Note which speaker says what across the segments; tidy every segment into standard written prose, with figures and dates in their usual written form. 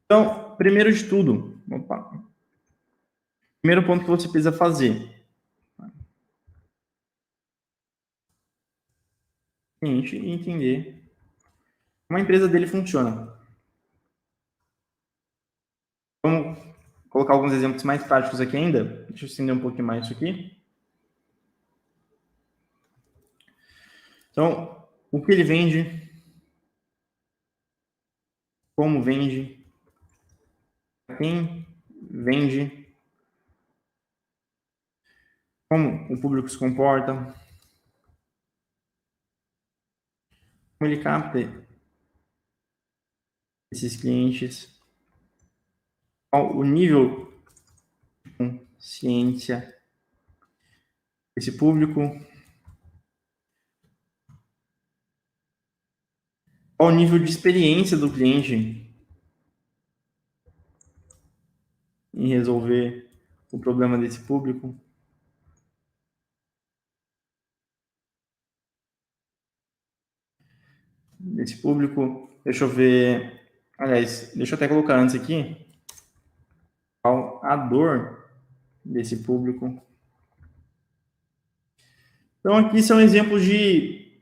Speaker 1: Então, primeiro de tudo, primeiro ponto que você precisa fazer, cliente entender como a empresa dele funciona. Vamos colocar alguns exemplos mais práticos aqui ainda. Deixa eu estender um pouquinho mais isso aqui. Então, o que ele vende, como vende, quem vende, como o público se comporta, como ele capta esses clientes, qual o nível de consciência desse público, qual o nível de experiência do cliente em resolver o problema desse público. Desse público, deixa eu ver. Aliás, deixa eu até colocar antes aqui qual a dor desse público. Então, aqui são exemplos de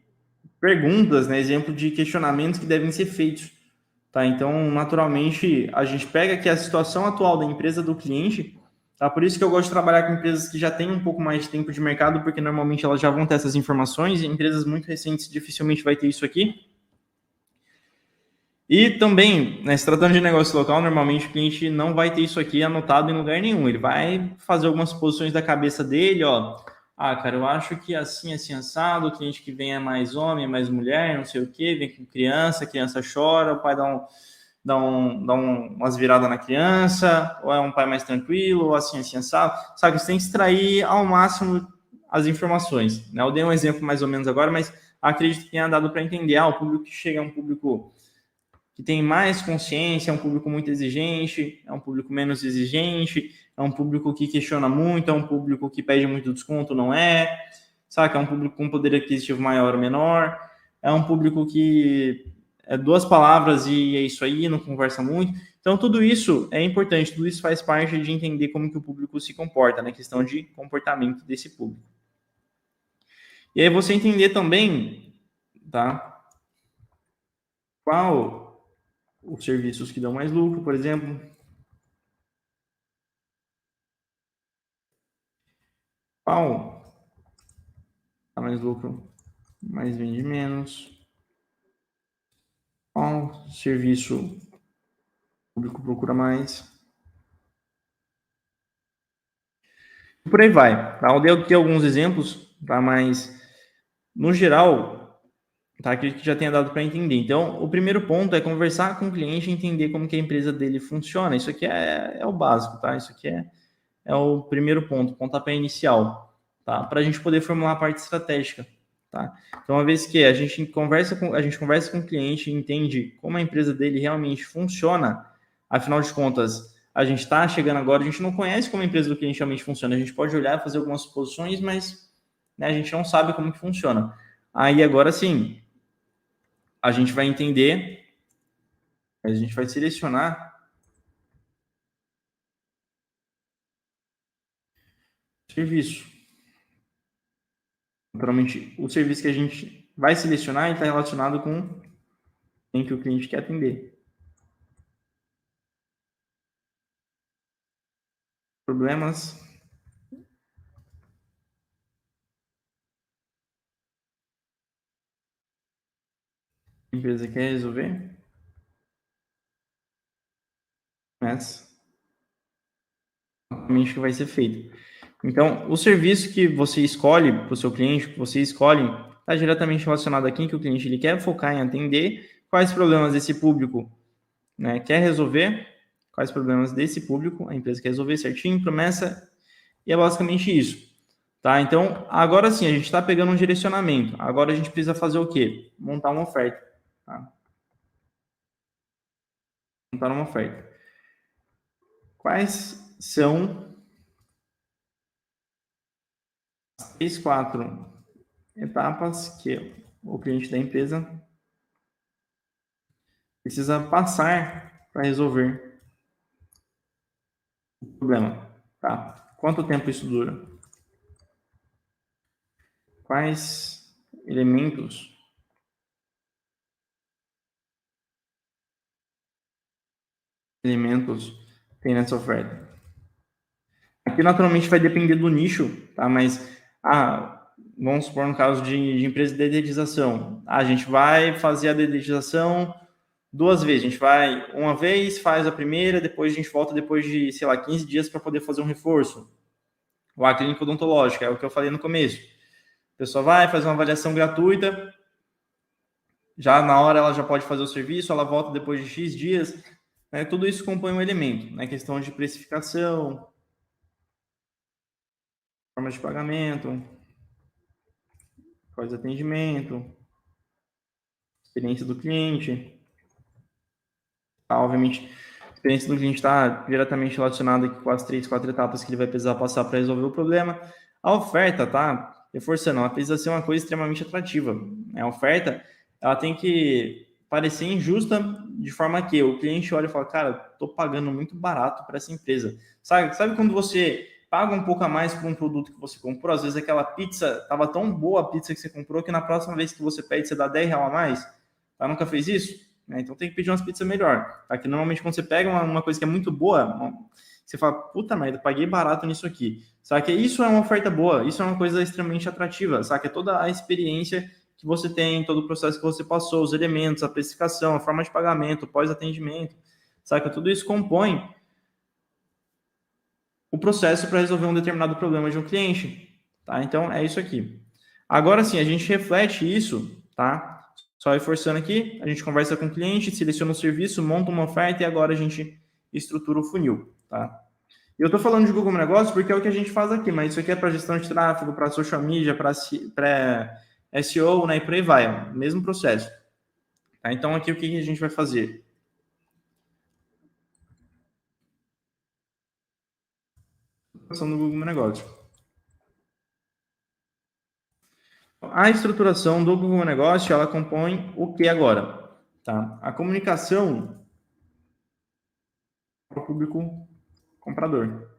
Speaker 1: perguntas, né? Exemplo de questionamentos que devem ser feitos. Tá? Então, naturalmente, a gente pega aqui a situação atual da empresa do cliente. Tá? Por isso que eu gosto de trabalhar com empresas que já têm um pouco mais de tempo de mercado, porque normalmente elas já vão ter essas informações, e empresas muito recentes dificilmente vai ter isso aqui. E também, né, se tratando de negócio local, normalmente o cliente não vai ter isso aqui anotado em lugar nenhum. Ele vai fazer algumas posições da cabeça dele, ó. Ah, cara, eu acho que assim, assim, assado, o cliente que vem é mais homem, é mais mulher, não sei o quê, vem com criança, a criança chora, o pai umas viradas na criança, ou é um pai mais tranquilo, ou assim, assim, assado. Sabe, você tem que extrair ao máximo as informações, né? Eu dei um exemplo mais ou menos agora, mas acredito que tenha dado para entender. Ah, o público que chega é um público que tem mais consciência, é um público muito exigente, é um público menos exigente, é um público que questiona muito, é um público que pede muito desconto, não é, sabe? É um público com poder aquisitivo maior ou menor, é um público que é duas palavras e é isso aí, não conversa muito. Então, tudo isso é importante, tudo isso faz parte de entender como que o público se comporta, né? Questão de comportamento desse público. E aí você entender também, tá? Qual os serviços que dão mais lucro, por exemplo. Qual dá mais lucro, mas vende menos. Qual serviço o público procura mais. E por aí vai. Tá? Eu dei aqui alguns exemplos, tá? Mas no geral, tá? Acredito que já tenha dado para entender. Então, o primeiro ponto é conversar com o cliente e entender como que a empresa dele funciona. Isso aqui é o básico, tá? Isso aqui é o primeiro ponto, pontapé inicial, tá? Para a gente poder formular a parte estratégica, tá? Então, uma vez que a gente conversa com o cliente e entende como a empresa dele realmente funciona, afinal de contas, a gente está chegando agora, a gente não conhece como a empresa do cliente realmente funciona, a gente pode olhar, fazer algumas suposições, mas né, a gente não sabe como que funciona. Aí, agora sim, a gente vai entender, a gente vai selecionar o serviço. Naturalmente, o serviço que a gente vai selecionar está relacionado com quem que o cliente quer atender. Problemas que a empresa quer resolver, mas realmente que vai ser feito. Então, o serviço que você escolhe para o seu cliente, que você escolhe, está diretamente relacionado a quem que o cliente ele quer focar em atender, quais problemas esse público né, quer resolver, quais problemas desse público a empresa quer resolver certinho, promessa, e é basicamente isso. Tá? Então, agora sim, a gente está pegando um direcionamento. Agora a gente precisa fazer o quê? Montar uma oferta. Tá? Montar uma oferta. Quais são as 3, 4 etapas que o cliente da empresa precisa passar para resolver problema, tá? Quanto tempo isso dura? Quais elementos tem nessa oferta? Aqui naturalmente vai depender do nicho, tá? Mas vamos supor no caso de empresa de dedetização. A gente vai fazer a dedetização 2 vezes. A gente vai uma vez, faz a primeira, depois a gente volta depois de, sei lá, 15 dias para poder fazer um reforço. Ou a clínica odontológica, é o que eu falei no começo. A pessoa vai, faz uma avaliação gratuita, já na hora ela já pode fazer o serviço, ela volta depois de X dias, né? Tudo isso compõe um elemento, né? Questão de precificação, forma de pagamento, faz atendimento, experiência do cliente, tá? Obviamente, a experiência do cliente está diretamente relacionada com as 3, 4 etapas que ele vai precisar passar para resolver o problema. A oferta, tá? Reforçando, ela precisa ser uma coisa extremamente atrativa. A oferta, ela tem que parecer injusta de forma que o cliente olha e fala, cara, tô pagando muito barato para essa empresa. Sabe quando você paga um pouco a mais por um produto que você comprou? Às vezes aquela pizza, tava tão boa a pizza que você comprou que na próxima vez que você pede, você dá R$10 a mais. Tá? Nunca fez isso? Então tem que pedir umas pizzas melhor. Tá? Que normalmente quando você pega uma coisa que é muito boa, você fala, puta merda, paguei barato nisso aqui. Sabe que isso é uma oferta boa, isso é uma coisa extremamente atrativa, sabe que é toda a experiência que você tem, todo o processo que você passou, os elementos, a precificação, a forma de pagamento, pós-atendimento, sabe que tudo isso compõe o processo para resolver um determinado problema de um cliente, tá? Então é isso aqui. Agora sim, a gente reflete isso, tá? Só reforçando aqui, a gente conversa com o cliente, seleciona o serviço, monta uma oferta e agora a gente estrutura o funil, tá? E eu estou falando de Google Negócios porque é o que a gente faz aqui, mas isso aqui é para gestão de tráfego, para social media, para SEO, né? E por aí vai, ó, mesmo processo. Tá? Então aqui o que a gente vai fazer? Estruturação do Google Negócios. A estruturação do Google Negócio, ela compõe o que agora? Tá? A comunicação para o público comprador,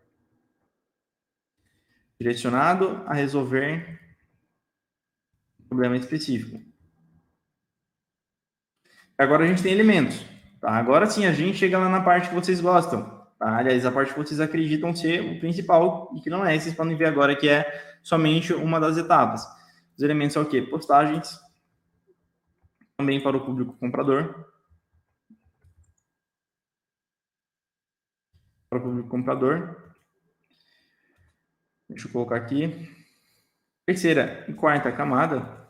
Speaker 1: direcionado a resolver um problema específico. Agora a gente tem elementos. Tá? Agora sim, a gente chega lá na parte que vocês gostam. Tá? Aliás, a parte que vocês acreditam ser o principal e que não é, vocês podem ver agora que é somente uma das etapas. Os elementos são o quê? Postagens, também para o público comprador. Para o público comprador. Deixa eu colocar aqui. Terceira e quarta camada.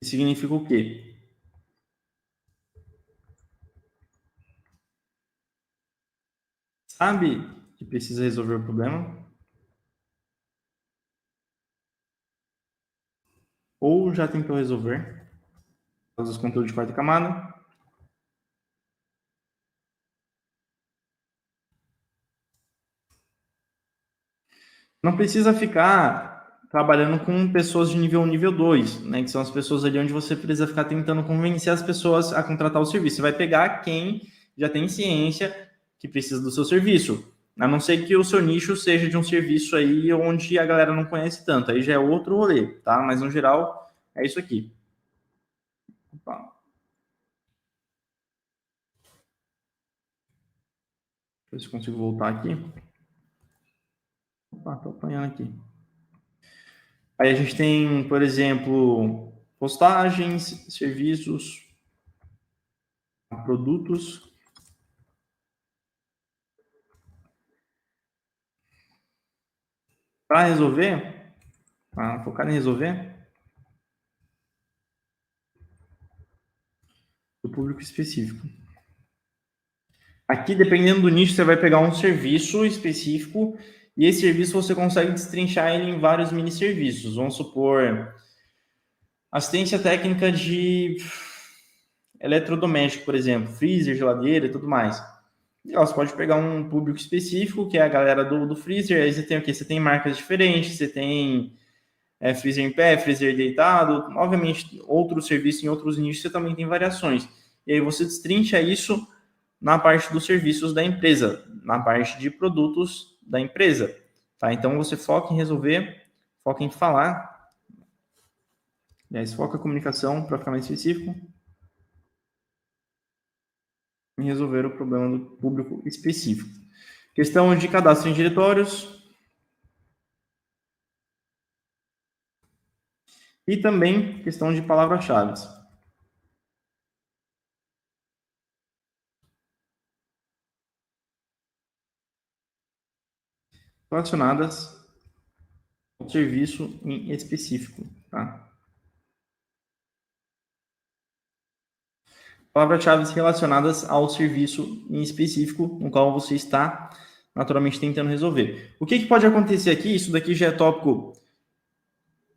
Speaker 1: Significa o quê? Sabe que precisa resolver o problema? Ou já tentou resolver? Os conteúdos de quarta camada. Não precisa ficar trabalhando com pessoas de nível 1, nível 2, né? Que são as pessoas ali onde você precisa ficar tentando convencer as pessoas a contratar o serviço. Você vai pegar quem já tem ciência que precisa do seu serviço. A não ser que o seu nicho seja de um serviço aí onde a galera não conhece tanto. Aí já é outro rolê, tá? Mas no geral, é isso aqui. Opa. Deixa eu ver se consigo voltar aqui. Opa, tô apanhando aqui. Aí a gente tem, por exemplo, postagens, serviços, produtos. Para resolver, para focar em resolver, o público específico. Aqui, dependendo do nicho, você vai pegar um serviço específico e esse serviço você consegue destrinchar ele em vários mini serviços. Vamos supor, assistência técnica de eletrodoméstico, por exemplo, freezer, geladeira e tudo mais. E você pode pegar um público específico, que é a galera do freezer, aí você tem o quê? Você tem marcas diferentes, você tem freezer em pé, freezer deitado, obviamente outros serviços em outros nichos você também tem variações. E aí você destrincha isso na parte dos serviços da empresa, na parte de produtos da empresa, tá? Então, você foca em resolver, foca em falar, aliás, foca a comunicação, para ficar mais específico, em resolver o problema do público específico. Questão de cadastro em diretórios, e também questão de palavras-chave. Relacionadas ao serviço em específico, tá? Palavras-chave relacionadas ao serviço em específico no qual você está naturalmente tentando resolver. O que pode acontecer aqui? Isso daqui já é tópico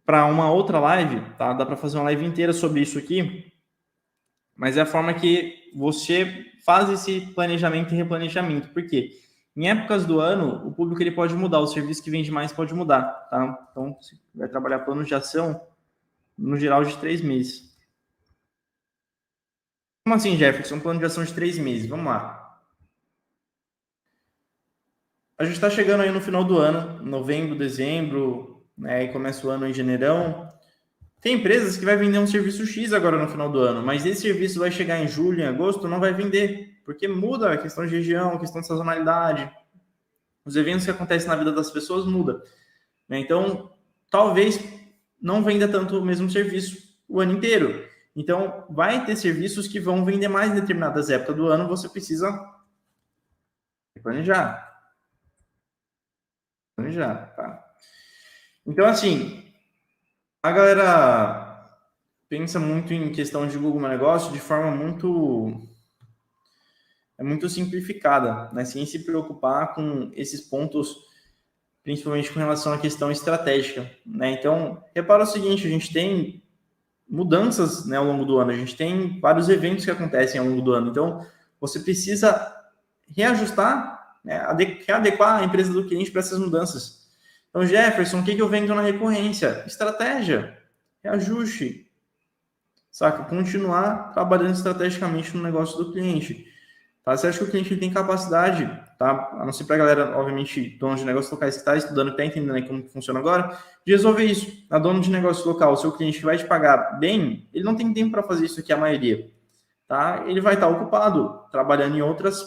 Speaker 1: para uma outra live, tá? Dá para fazer uma live inteira sobre isso aqui, mas é a forma que você faz esse planejamento e replanejamento. Por quê? Em épocas do ano, o público ele pode mudar, o serviço que vende mais pode mudar, tá? Então, você vai trabalhar planos de ação, no geral, de 3 meses. Como assim, Jefferson? Um plano de ação de 3 meses. Vamos lá. A gente está chegando aí no final do ano, novembro, dezembro, né? E começa o ano em janeirão. Tem empresas que vai vender um serviço X agora no final do ano, mas esse serviço vai chegar em julho, em agosto, não vai vender, porque muda a questão de região, a questão de sazonalidade. Os eventos que acontecem na vida das pessoas mudam. Né? Então, talvez não venda tanto o mesmo serviço o ano inteiro. Então, vai ter serviços que vão vender mais em determinadas épocas do ano, você precisa planejar. Planejar, tá? Então, assim, a galera pensa muito em questão de Google My Negócio de forma muito simplificada, né? Sem se preocupar com esses pontos, principalmente com relação à questão estratégica, né? Então, repara o seguinte, a gente tem mudanças, né, ao longo do ano, a gente tem vários eventos que acontecem ao longo do ano, então você precisa reajustar, né, readequar a empresa do cliente para essas mudanças. Então, Jefferson, o que eu vendo na recorrência? Estratégia, reajuste, saca? Continuar trabalhando estrategicamente no negócio do cliente. Tá? Você acha que o cliente tem capacidade, tá? A não ser para a galera, obviamente, dono de negócios locais que está estudando, está entendendo aí como que funciona agora, de resolver isso. A dono de negócio local, o seu cliente que vai te pagar bem, ele não tem tempo para fazer isso aqui, a maioria. Tá? Ele vai estar ocupado trabalhando em outras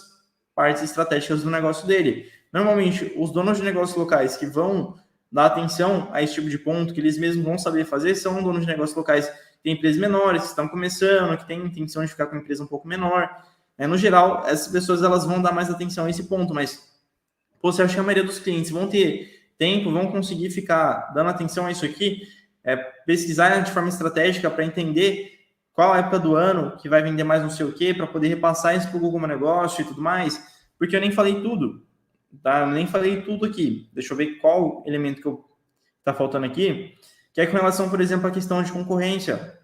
Speaker 1: partes estratégicas do negócio dele. Normalmente, os donos de negócios locais que vão dar atenção a esse tipo de ponto, que eles mesmos vão saber fazer, são donos de negócios locais que têm empresas menores, que estão começando, que têm intenção de ficar com uma empresa um pouco menor. No geral, essas pessoas elas vão dar mais atenção a esse ponto, mas você acha que a maioria dos clientes vão ter tempo, vão conseguir ficar dando atenção a isso aqui, pesquisar de forma estratégica para entender qual a época do ano que vai vender mais não sei o quê, para poder repassar isso para o Google My Negócio e tudo mais, porque eu nem falei tudo, tá? Eu nem falei tudo aqui. Deixa eu ver qual elemento que está faltando aqui, que é com relação, por exemplo, à questão de concorrência,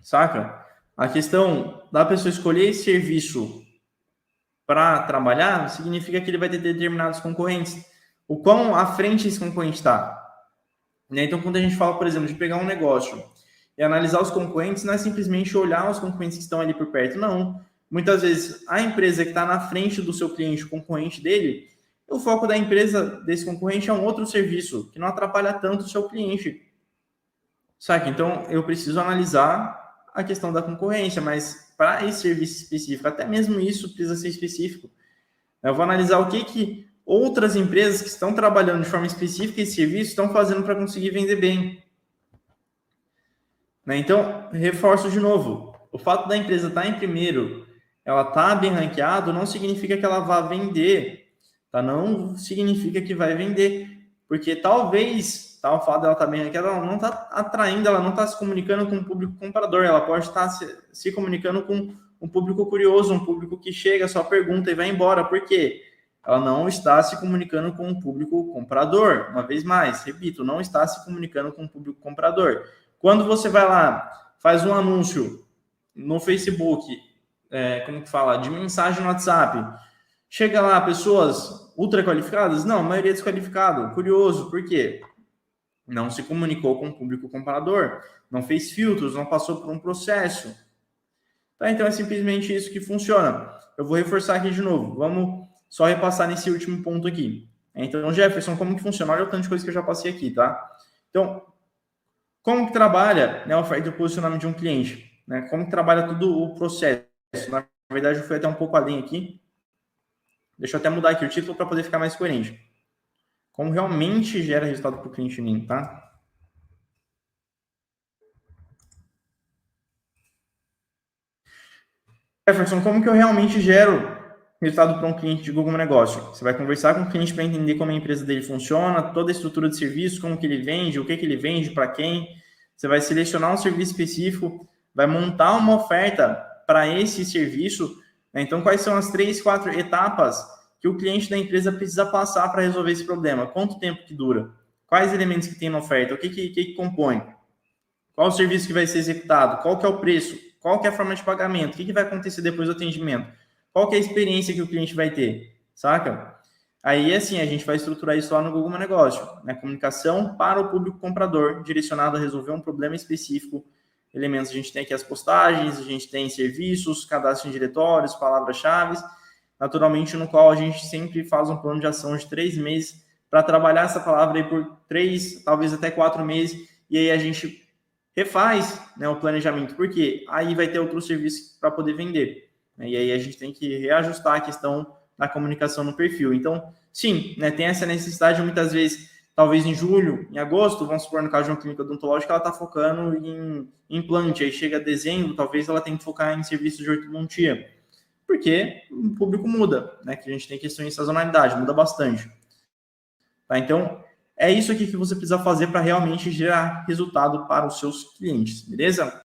Speaker 1: saca? A questão da pessoa escolher esse serviço para trabalhar significa que ele vai ter determinados concorrentes. O quão à frente esse concorrente está. Né? Então, quando a gente fala, por exemplo, de pegar um negócio e analisar os concorrentes, não é simplesmente olhar os concorrentes que estão ali por perto, não. Muitas vezes, a empresa que está na frente do seu cliente, o concorrente dele, o foco da empresa desse concorrente é um outro serviço, que não atrapalha tanto o seu cliente. Saca? Então, eu preciso analisar a questão da concorrência, mas para esse serviço específico, até mesmo isso precisa ser específico. Eu vou analisar o que outras empresas que estão trabalhando de forma específica esse serviço estão fazendo para conseguir vender bem. Né? Então, reforço de novo, o fato da empresa estar em primeiro, ela está bem ranqueada, não significa que ela vá vender, tá? Não significa que vai vender, porque talvez, tá, o fato dela estar bem ranqueada, ela não está atraindo, ela não está se comunicando com o público comprador, ela pode estar se comunicando com um público curioso, um público que chega, só pergunta e vai embora. Por quê? Ela não está se comunicando com o público comprador. Uma vez mais, repito, não está se comunicando com o público comprador. Quando você vai lá, faz um anúncio no Facebook, como que fala, de mensagem no WhatsApp, chega lá pessoas ultra qualificadas? Não, a maioria é desqualificado. Curioso, por quê? Não se comunicou com o público comprador, não fez filtros, não passou por um processo. Tá? Então, é simplesmente isso que funciona. Eu vou reforçar aqui de novo. Vamos só repassar nesse último ponto aqui. Então, Jefferson, como que funciona? Olha o tanto de coisa que eu já passei aqui, tá? Então, como que trabalha, né, a oferta e o posicionamento de um cliente? Né? Como que trabalha todo o processo? Na verdade, eu fui até um pouco além aqui. Deixa eu até mudar aqui o título para poder ficar mais coerente. Como realmente gera resultado para o cliente em mim, tá? Jefferson, como que eu realmente gero resultado para um cliente de Google My Negócio? Você vai conversar com o cliente para entender como a empresa dele funciona, toda a estrutura de serviço, como que ele vende, o que ele vende, para quem. Você vai selecionar um serviço específico, vai montar uma oferta para esse serviço. Né? Então, quais são as 3, 4 etapas que o cliente da empresa precisa passar para resolver esse problema? Quanto tempo que dura? Quais elementos que tem na oferta? O que compõe? Qual o serviço que vai ser executado? Qual que é o preço? Qual que é a forma de pagamento? O que vai acontecer depois do atendimento? Qual que é a experiência que o cliente vai ter? Saca? Aí, assim, a gente vai estruturar isso lá no Google My Negócio, né? Comunicação para o público comprador, direcionado a resolver um problema específico. Elementos, a gente tem aqui as postagens, a gente tem serviços, cadastro em diretórios, palavras-chave, naturalmente, no qual a gente sempre faz um plano de ação de 3 meses para trabalhar essa palavra aí por 3, talvez até 4 meses, e aí a gente refaz, né, o planejamento, porque aí vai ter outro serviço para poder vender. Né, e aí a gente tem que reajustar a questão da comunicação no perfil. Então, sim, né, tem essa necessidade, muitas vezes, talvez em julho, em agosto, vamos supor, no caso de uma clínica odontológica, ela está focando em implante, aí chega dezembro, talvez ela tenha que focar em serviços de ortodontia, porque o público muda, né, que a gente tem questões de sazonalidade, muda bastante. Tá? Então, é isso aqui que você precisa fazer para realmente gerar resultado para os seus clientes, beleza?